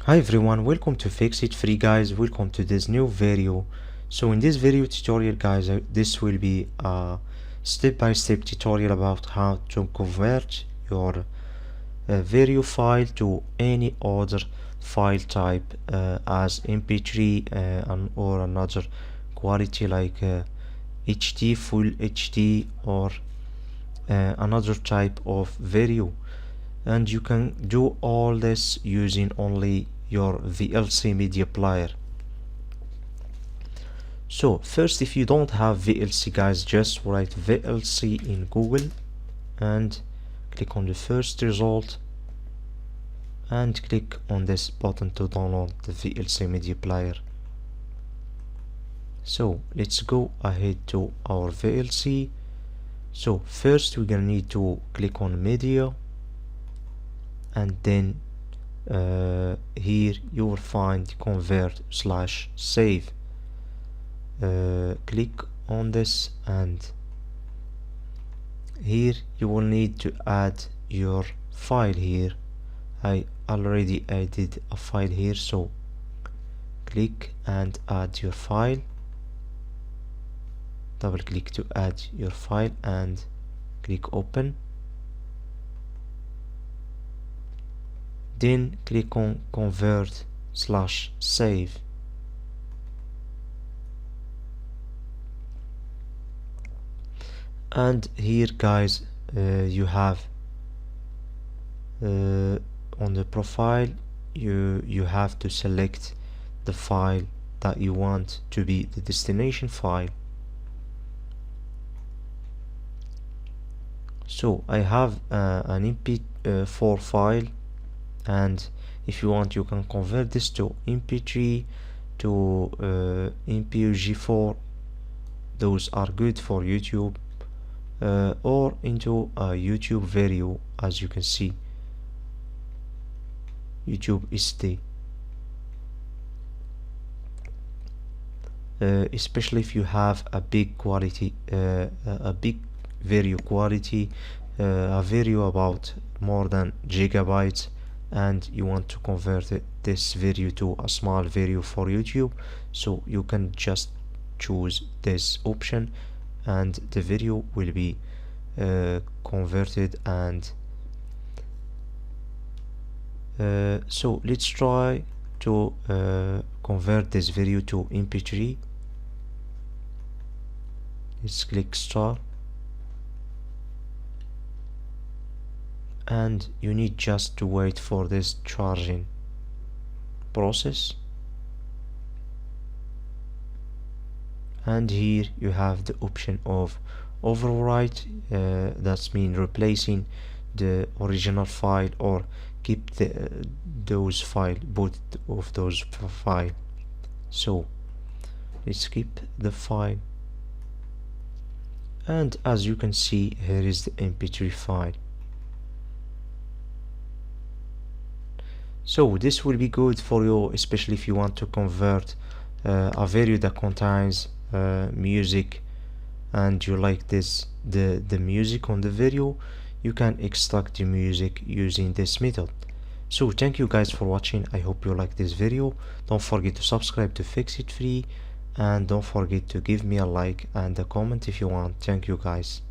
Hi everyone, welcome to Fix It Free guys. Welcome to this new video. So in this video tutorial guys, this will be a step-by-step tutorial about how to convert your video file to any other file type as MP3 or another quality like HD, full HD, or another type of video. And you can do all this using only your VLC media player. So first, if you don't have VLC guys, just write VLC in Google and click on the first result and click on this button to download the VLC media player. So let's go ahead to our VLC. So first we're gonna need to click on media, and then here you will find convert/save. Click on this, and here you will need to add your file here. I already added a file here, so click and add your file. Double click to add your file and click open. Then click on convert/save. And here guys, you have on the profile you have to select the file that you want to be the destination file. So I have an MP4 file, and if you want you can convert this to MP3 to MPEG-4. Those are good for YouTube, or into a YouTube video, as you can see, YouTube SD. Especially if you have a big quality, a big video quality, a video about more than gigabytes, and you want to convert this video to a small video for YouTube, so you can just choose this option and the video will be converted. And so let's try to convert this video to MP3. Let's click start, and you need just to wait for this charging process. And here you have the option of overwrite, that's mean replacing the original file or keep those file, both of those file. So let's keep the file, and as you can see, here is the MP3 file. So this will be good for you, especially if you want to convert a video that contains music, and you like the music on the video. You can extract the music using this method. So thank you guys for watching. I hope you like this video. Don't forget to subscribe to Fix It Free, and don't forget to give me a like and a comment if you want. Thank you guys.